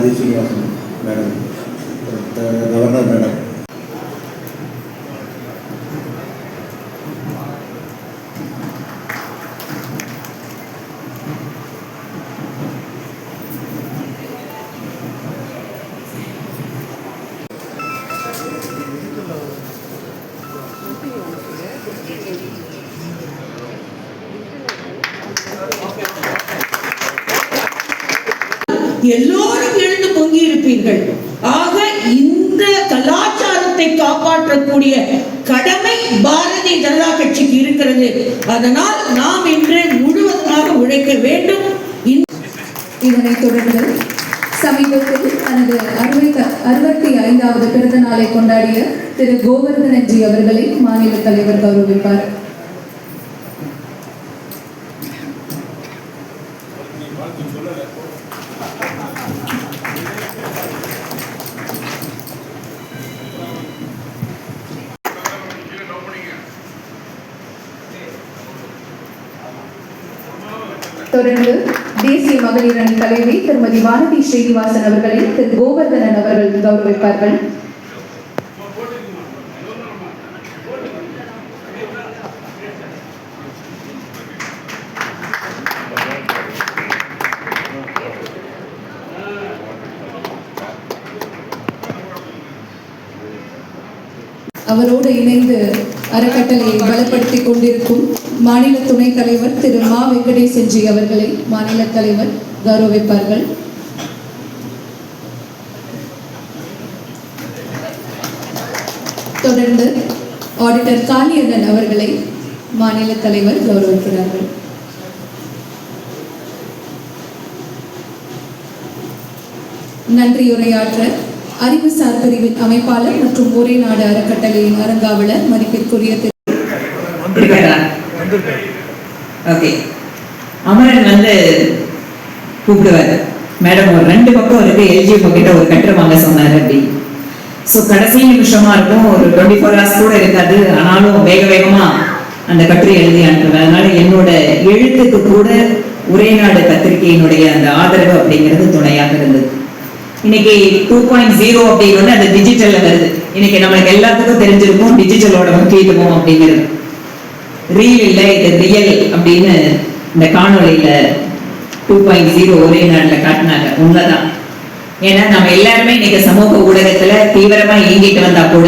ஆதி Srinivasan madam, governor madam, எல்லோரும் எழுந்து பொங்கி இருப்பீர்கள். ஆக இந்த கலாச்சாரத்தை காப்பாற்றக்கூடிய கடமை பாரதிய ஜனதா கட்சிக்கு இருக்கிறது. அதனால் நாம் இன்று முழுவதுமாக உழைக்க வேண்டும். இதனைத் தொடர்ந்து சமீபத்தில் தனது 65வது பிறந்த நாளை கொண்டாடிய திரு கோவர்தனஜி அவர்களை மாநில தலைவர் கௌரவிப்பார். தொடர்ந்து தேசிய மகளிர் அணி தலைவி திருமதி வானதி ஸ்ரீனிவாசன் அவர்களை திரு கோவர்தனன் அவர்கள் கௌரவிப்பார்கள். அவரோடு இணைந்து அறக்கட்டளையை பலப்படுத்திக் கொண்டிருக்கும் மாநில துணைத் தலைவர் திரு மா வெங்கடேசன் ஜி அவர்களை மாநில தலைவர் கௌரவிப்பார்கள். தொடர்ந்து ஆடிட்டர் காளியண்ணன் அவர்களை மாநில தலைவர் கௌரவிக்கிறார்கள். நன்றியுரையாற்ற அறிவுசார் பிரிவின் அமைப்பாளர் மற்றும் ஒரே நாடு அறக்கட்டளையின் அரங்காவலர் மதிப்பிற்குரிய அமரன் வந்து கூப்பிடுவார், மேடம் ஒரு 2 பக்கம் இருக்கு, எல்ஜிஎம் கிட்ட ஒரு கட்டுரை வாங்க சொன்னாரு அப்படி. ஸோ கடைசி நிமிஷமா இருக்கும், ஒரு 24 hours கூட இருக்காது. ஆனாலும் வேக வேகமா அந்த கட்டுரை எழுதி அனுப்புவேன். அதனால என்னோட எழுத்துக்கு கூட ஒரே நாடு பத்திரிகையினுடைய அந்த ஆதரவு அப்படிங்கிறது துணையாக இருந்தது. இன்னைக்கு 2.0 அப்படின்னு அது டிஜிட்டல்ல வருது. இன்னைக்கு நம்மளுக்கு எல்லாத்துக்கும் தெரிஞ்சிருக்கும் டிஜிட்டலோட முக்கியத்துவம் அப்படிங்கிறது. ரீல் இல்லை, இது ரியல் அப்படின்னு இந்த காணொலியில 2.0 ஒரே நாடுல காட்டினாங்க. உண்மைதான். ஏன்னா நம்ம எல்லாருமே இன்னைக்கு சமூக ஊடகத்துல தீவிரமா இயங்கிட்டு வந்தா கூட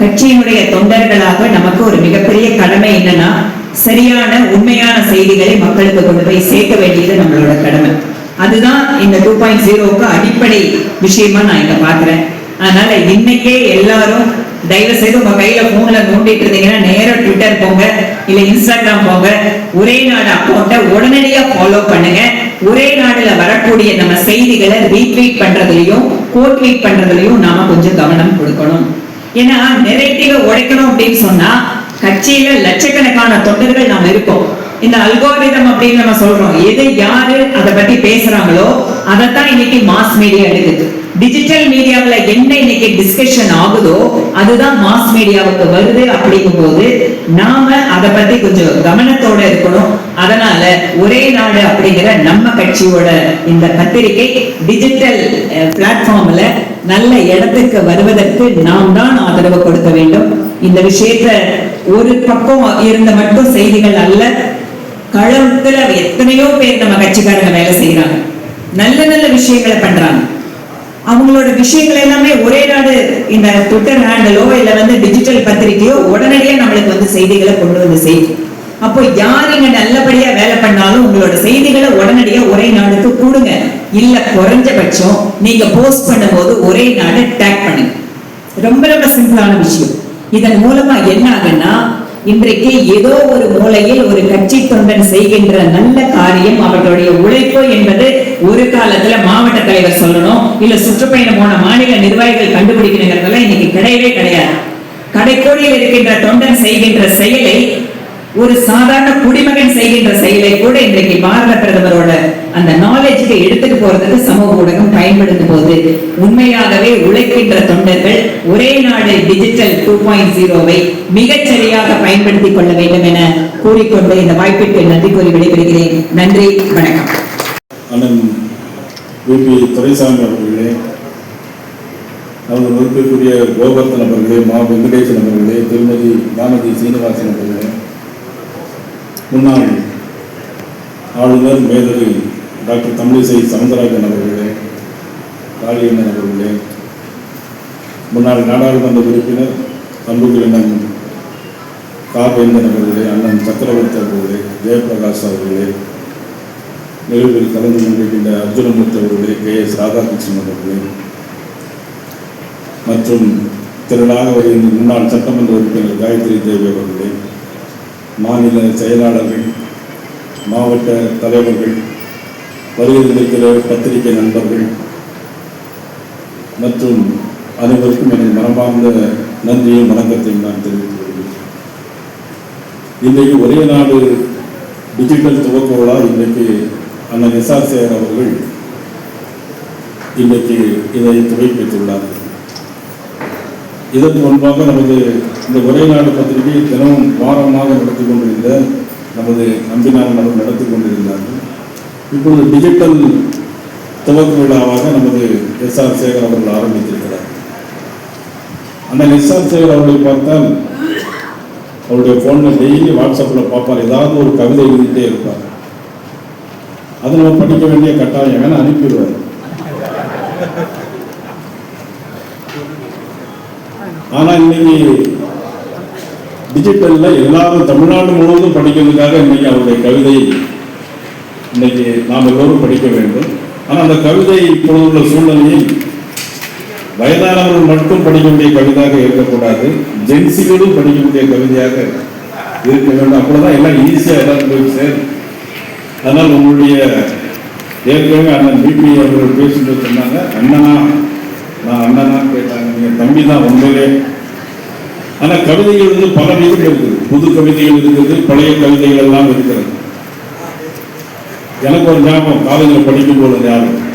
கட்சியினுடைய தொண்டர்களாக நமக்கு ஒரு மிகப்பெரிய கடமை என்னன்னா, சரியான உண்மையான செய்திகளை மக்களுக்கு கொண்டு போய் சேர்க்க வேண்டியது நம்மளோட கடமை. அதுதான் இந்த 2.0க்கு அடிப்படை விஷயமா நான் இங்க பாக்குறேன். அதனால இன்னைக்கே எல்லாரும் தயவு செய்து உங்க கையில போன்ல நோண்டிட்டு இருந்தீங்கன்னா நேரா ட்விட்டர் போங்க, இல்ல இன்ஸ்டாகிராம் போங்க, ஒரே நாடு அக்கௌண்ட்டை உடனடியா ஃபாலோ பண்ணுங்க. ஒரே நாடுல வரக்கூடிய நம்ம செய்திகளை ரீட்வீட் பண்றதுலயும் கோட்வீட் பண்றதுலயும் நாம கொஞ்சம் கவனம் கொடுக்கணும். ஏன்னா நெரேட்டிவ உடைக்கணும் அப்படின்னு சொன்னா கட்சியில லட்சக்கணக்கான தொண்டர்கள் நாம இருக்கோம். இந்த அல்கோரிதம் அப்படின்னு நம்ம சொல்றோம், எது யாரு அதை பத்தி பேசுறாங்களோ அதைத்தான் இன்னைக்கு மாஸ் மீடியா எடுக்குது. டிஜிட்டல் மீடியாவில் என்ன இன்னைக்கு டிஸ்கஷன் ஆகுதோ அதுதான் மாஸ் மீடியாவுக்கு வருது. அப்படிங்கும் போது நாம அதை பத்தி கொஞ்சம் கவனத்தோட இருக்கணும். அதனால ஒரே நாடு அப்படிங்கிற நம்ம கட்சியோட இந்த பத்திரிகை டிஜிட்டல் பிளாட்ஃபார்ம்ல நல்ல இடத்துக்கு வருவதற்கு நாம் தான் ஆதரவு கொடுக்க வேண்டும். இந்த விஷயத்த ஒரு பக்கம் இருந்த மட்டும் செய்திகள் அல்ல, களத்துல எத்தனையோ பேர் நம்ம கட்சிக்காரங்க வேலை செய்யறாங்க, நல்ல நல்ல விஷயங்களை பண்றாங்க. அவங்களோட விஷயங்கள் எல்லாமே ஒரே நாடு இந்த ட்விட்டர் ஹேண்டலோ இல்ல வந்து டிஜிட்டல் பத்திரிகையோ உடனடியா நம்மளுக்கு வந்து செய்திகளை கொண்டு வந்து செய்யும். அப்போ யாருங்க நல்லபடியா வேலை பண்ணாலும் உங்களோட செய்திகளை உடனடியா ஒரே நாடுக்கு கொடுங்க. இல்ல குறைஞ்சபட்சம் நீங்க போஸ்ட் பண்ணும் போது ஒரே நாடு டேக் பண்ணுங்க. ரொம்ப ரொம்ப சிம்பிளான விஷயம். இதன் மூலமா என்ன ஆகுன்னா, இன்றைக்கு ஏதோ ஒரு மூலையில் ஒரு கட்சி தொண்டன் செய்கின்ற நல்ல காரியம், அவர்களுடைய உழைப்பு என்பது ஒரு காலத்துல மாவட்ட தலைவர் சொல்லணும், இல்ல சுற்றுப்பயணம் போன மாநில நிர்வாகிகள் கண்டுபிடிக்கணுங்கிறதெல்லாம் இன்னைக்கு கிடையவே கிடையாது. கடைக்கோடியில் இருக்கின்ற தொண்டன் செய்கின்ற செயலை, ஒரு சாதாரண குடிமகன் செய்கின்ற செயலை கூட இன்றைக்கு பாரத பிரதமரோட அந்த நாலேஜுக்கு எடுத்துட்டு போறதுக்கு சமூக ஊடகம் பயன்படுத்தும் போது உண்மையாகவே உழைக்கின்ற தொண்டர்கள் ஒரே நாடு டிஜிட்டல் 2.0வை மிகச்சரியாக பயன்படுத்திக் கொள்ள வேண்டும் என கூறிக்கொண்டு இந்த வாய்ப்பிற்கு நன்றி கூறி விடைபெறுகிறேன். நன்றி, வணக்கம். அண்ணன் பிபி துரைசாமி அவர்களே, நமது மதிப்பிற்குரிய கோவர்த்தன் அவர்களே, மா வெங்கடேசன் அவர்களே, திருமதி வானதி சீனிவாசன் அவர்களே, முன்னாள் ஆளுநர் மேதகு டாக்டர் தமிழிசை சவுந்தரராஜன் அவர்களே, காளியண்ணன் அவர்களே, முன்னாள் நாடாளுமன்ற உறுப்பினர் அன்புகிரணன் காவேந்தன் அவர்களே, அண்ணன் சக்கரவர்த்தி அவர்களே, ஜெயபிரகாஷ் அவர்களே, நிகழ்வில் கலந்து கொண்டிருக்கின்ற அர்ஜுனமூர்த்தி அவர்களே, KS ராதாகிருஷ்ணன் அவர்களே மற்றும் திரளாக வருகின்ற முன்னாள் சட்டமன்ற உறுப்பினர் காயத்ரி தேவி அவர்களே, மாநில செயலாளர்கள், மாவட்ட தலைவர்கள், வருகின்ற பத்திரிகை நண்பர்கள் மற்றும் அனைவருக்கும் எனது மனமார்ந்த நன்றியும் வணக்கத்தையும் நான் தெரிவித்துக் கொள்கிறேன். இன்றைக்கு ஒரே நாடு டிஜிட்டல் துவக்க விழா இன்றைக்கு அண்ணன் SR சேகர் அவர்கள் இன்றைக்கு இதை துவக்கி வைத்துள்ளார்கள். இதற்கு முன்பாக நமது இந்த ஒரே நாடு பத்திரிகை தினமும் வாரமாக நடத்தி கொண்டிருந்த நமது நம்பினாரன் அவர்கள் நடத்தி கொண்டிருந்தார்கள். இப்பொழுது டிஜிட்டல் துவக்க விழாவாக நமது SR சேகர் அவர்கள் ஆரம்பித்திருக்கிறார். அண்ணன் SR சேகர் அவர்களை பார்த்தால் அவருடைய ஃபோனில் டெய்லி வாட்ஸ்அப்பில் பார்ப்பார், ஏதாவது ஒரு கவிதை எழுதிட்டே இருப்பார். அதை நம்ம படிக்க வேண்டிய கட்டாயம் வேணா அனுப்பிடுவார். ஆனால் இன்னைக்கு டிஜிட்டலில் எல்லாரும் தமிழ்நாடு முழுவதும் படிக்கிறதுக்காக இன்னைக்கு அவருடைய கவிதையை இன்னைக்கு நாம் எல்லோரும் படிக்க வேண்டும். ஆனால் அந்த கவிதை இப்பொழுது உள்ள சூழ்நிலையில் வயதானவர்கள் மட்டும் படிக்க வேண்டிய கவிதையாக இருக்கக்கூடாது, ஜென்சிகளும் படிக்க வேண்டிய கவிதையாக இருக்க வேண்டும். அப்போதான் எல்லாம் ஈஸியாக எல்லாரும் போய் சேரும். அதனால் உங்களுடைய ஏற்கனவே அண்ணன் பிபி அவர்கள் பேசும்போது சொன்னாங்க, அண்ணனா நான் அண்ணனா கேட்டாங்க, நீங்கள் தம்பி தான் உண்மையிலே. ஆனால் கவிதைகள் வந்து பல விதம் இருக்குது, புது கவிதைகள் இருக்குது, பழைய கவிதைகள் எல்லாம் இருக்கிறது. எனக்கு ஒரு ஞாபகம், காலேஜில் படிக்கும் போது ஞாபகம்,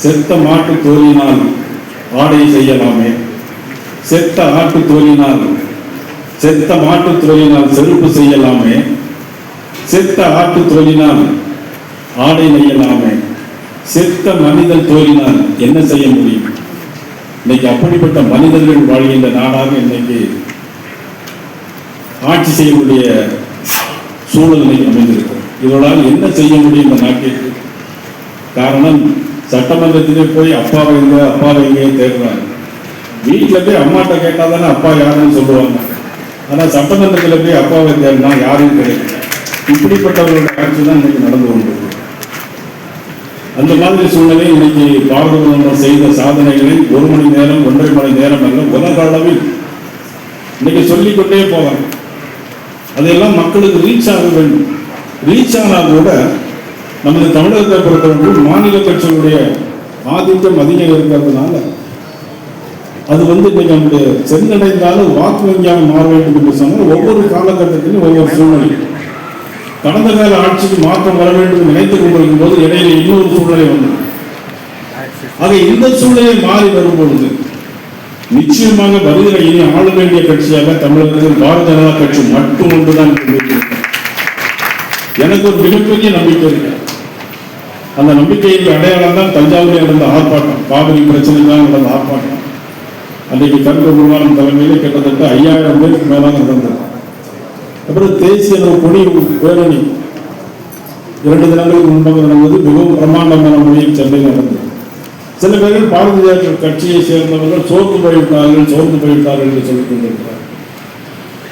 செத்த மாட்டு தோலினால் ஆடை செய்யலாமே, செத்த ஆட்டு தோலினால் செத்த மாட்டு தோலினால் செருப்பு செய்யலாமே, செத்த ஆட்டு தோலினால் ஆடை நெய்யலாமே, செத்த மனிதன் தோலினால் என்ன செய்ய முடியும்? இன்னைக்கு அப்படிப்பட்ட மனிதர்கள் வாழ்கின்ற நாடாக இன்னைக்கு ஆட்சி செய்யக்கூடிய சூழலை அமைந்திருக்கிறது. இதனால் என்ன செய்ய முடியும் இந்த நாட்டிற்கு? காரணம், சட்டமன்றத்திலே போய் அப்பாவை எங்கே தேடுறாங்க. வீட்டில் போய் அம்மாட்ட கேட்டால் தானே அப்பா யாருன்னு சொல்லுவாங்க. ஆனால் சட்டமன்றத்தில் போய் அப்பாவை தேடினா யாரும் கிடைக்கும். இப்படிப்பட்டவர்களுடைய ஆட்சி தான் இன்னைக்கு நடந்து கொண்டிருக்கு. அந்த மாதிரி சூழ்நிலை இன்னைக்கு பாரத பிரதமர் செய்த சாதனைகளை 1 மணி நேரம் 1.5 மணி நேரம் அல்ல, உலக அளவில் இன்னைக்கு சொல்லிக்கொண்டே போவாங்க. அதையெல்லாம் மக்களுக்கு ரீச் ஆக வேண்டும். ரீச் ஆனால் கூட நமது தமிழகத்தை பொறுத்தவரை மாநில கட்சிகளுடைய ஆதிக்கம் அதிகம் இருக்கிறதுனால அது இன்னைக்கு நம்முடைய சென்றடைந்தாலும் வாக்கு வங்கியாக மாற வேண்டும் என்று சொன்னால் ஒவ்வொரு காலகட்டத்திலும் ஒவ்வொரு சூழ்நிலை. கடந்த கால ஆட்சிக்கு மாற்றம் வர வேண்டும் நினைத்துக் கொண்டிருக்கும் போது இடையில இன்னொரு சூழ்நிலை வந்தது. ஆக இந்த சூழ்நிலை மாறி வரும்பொழுது நிச்சயமாக வருகிற இனி ஆள வேண்டிய கட்சியாக தமிழகத்தில் பாரதிய ஜனதா கட்சி மட்டும் ஒன்றுதான் எனக்கு ஒரு மிகப்பெரிய நம்பிக்கை இருக்கு. அந்த நம்பிக்கையின் அடையாளம் தான் தஞ்சாவூரில் நடந்த ஆர்ப்பாட்டம், காவிரி பிரச்சனைக்காக நடந்த ஆர்ப்பாட்டம். அன்றைக்கு கருத்து உருவானம் தலைமையில் கிட்டத்தட்ட 5000 பேருக்கு மேலாக நடந்தது. அப்புறம் தேசிய கொடி பேரணி 2 தினங்களுக்கு முன்பாக நடந்தது. மிகவும் பிரமாண்டமான மொழியில் சென்னையில் நடந்தது. சில பேர்கள் பாரதிய கட்சியை சேர்ந்தவர்கள் சோர்ந்து போய்விட்டார்கள் என்று சொல்லிக் கொண்டிருக்கிறார்.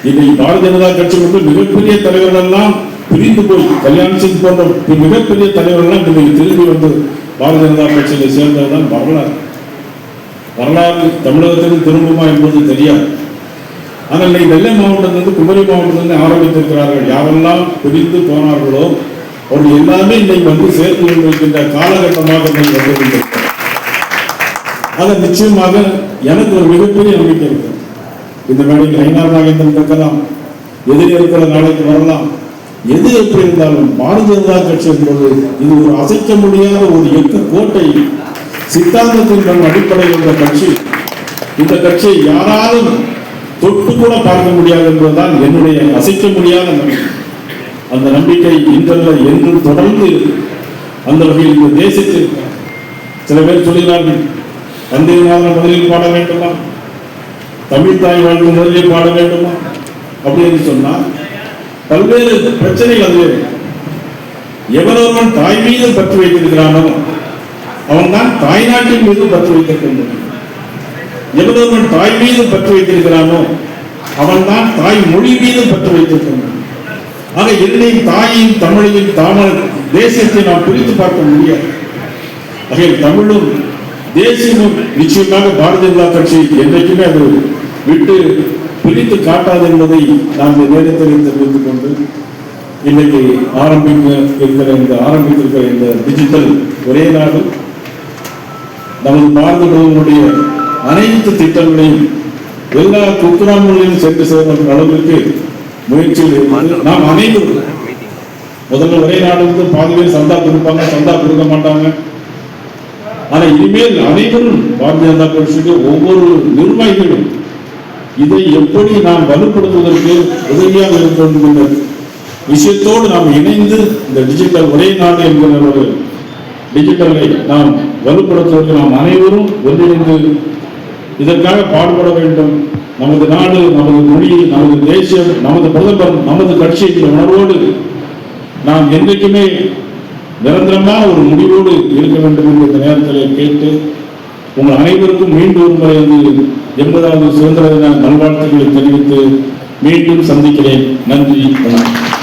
இன்னைக்கு பாரதிய ஜனதா கட்சி வந்து மிகப்பெரிய தலைவர்கள் எல்லாம் பிரிந்து போய், கல்யாண் சிங் போன்ற மிகப்பெரிய தலைவர்கள் இன்னைக்கு திரும்பி வந்து பாரதிய ஜனதா கட்சியில சேர்ந்ததுதான் வரலாறு தமிழகத்திற்கு திரும்புமா என்பது தெரியாது. ஆனால் இன்னைக்கு நெல்லை மாவட்டத்திலிருந்து குமரி மாவட்டத்திலிருந்து ஆரம்பித்திருக்கிறார்கள். யாரெல்லாம் பிரிந்து போனார்களோ அவர்கள் எல்லாமே இன்னைக்கு வந்து சேர்த்து கொண்டிருக்கின்ற காலகட்டமாக இன்னைக்கு வந்து கொண்டிருக்கிறார். அதை நிச்சயமாக எனக்கு ஒரு மிகப்பெரிய நம்பிக்கை இருக்கு. இந்த மேடைக்கு ஐநார் நாகேந்திரன் இருக்கலாம், எதிரி இருக்கிற நாளைக்கு வரலாம். எது எப்படி இருந்தாலும் பாரதிய ஜனதா கட்சி என்பது இது ஒரு அசைக்க முடியாத ஒரு எட்டு கோட்டை சித்தாந்தத்தின் அடிப்படையில் உள்ள கட்சி. இந்த கட்சியை யாராலும் தொட்டு கூட பார்க்க முடியாது என்பதுதான் என்னுடைய அசைக்க முடியாத நம்பிக்கை. அந்த நம்பிக்கை இன்றல்ல என்றும் தொடர்ந்து அந்த வகையில் இந்த தேசத்தில் சில பேர் சொல்கிறார்கள் வந்தே மாதம் முதலில் பாட வேண்டுமா, தமிழ் தாய் வாழ்க்கை முதலில் பாட வேண்டுமா அப்படின்னு சொன்னால் பல்வேறு பிரச்சனைகள் அது. எவரொருவன் தாய் மீது பற்று வைத்திருக்கிறானோ அவன் தான் தாய்நாட்டின் மீது பற்று வைத்திருக்க முடியும். எவரொருவன் தாய் மீது பற்று வைத்திருக்கிறானோ அவன் தான் தாய் மொழி மீது பற்று வைத்திருக்க முடியும். ஆக என்னையும் தாயையும் தமிழையும் தமிழ் தேசியத்தை நாம் பிரித்து பார்க்க முடியாது. ஆக தமிழும் தேசியமும் நிச்சயமாக பாரதிய ஜனதா கட்சி என்றைக்குமே அது விட்டு பிரித்து காட்டாது என்பதை நாம் இந்த நேரத்தில் தெரிவித்துக் கொண்டு இன்னைக்கு ஆரம்பித்திருக்கிற இந்த டிஜிட்டல் ஒரே நாடு நமது பாரத பிரதமருடைய அனைத்து திட்டங்களையும் எல்லா குக்கிராமங்களிலும் சென்று சேர்ந்த அளவிற்கு முயற்சிகள் நாம் அனைவரும் முதல்ல ஒரே நாடு பாதி பேர் சந்தா கொடுப்பாங்க, சந்தா கொடுக்க மாட்டாங்க. ஆனா இனிமேல் அனைவரும் பாரதிய ஜனதா கட்சிக்கு ஒவ்வொரு நிர்வாகிகளும் இதை எப்படி நாம் வலுப்படுத்துவதற்கு உதவியாக இருக்கும் என்ற விஷயத்தோடு நாம் இணைந்து இந்த டிஜிட்டல் ஒரே நாடு என்கிற ஒரு டிஜிட்டலை நாம் வலுப்படுத்துவதற்கு நாம் அனைவரும் ஒன்றிணைந்து இதற்காக பாடுபட வேண்டும். நமது நாடு, நமது மொழி, நமது தேசியம், நமது பிரதமர், நமது கட்சி என்ற உணர்வோடு நாம் என்றைக்குமே நிரந்தரமான ஒரு முடிவோடு இருக்க வேண்டும் என்று இந்த நேரத்தில் கேட்டு உங்கள் அனைவருக்கும் மீண்டும் ஒரு முறை 80வது சுதந்திர தின நல்வாழ்த்துக்களை தெரிவித்து மீண்டும் சந்திக்கிறேன். நன்றி, வணக்கம்.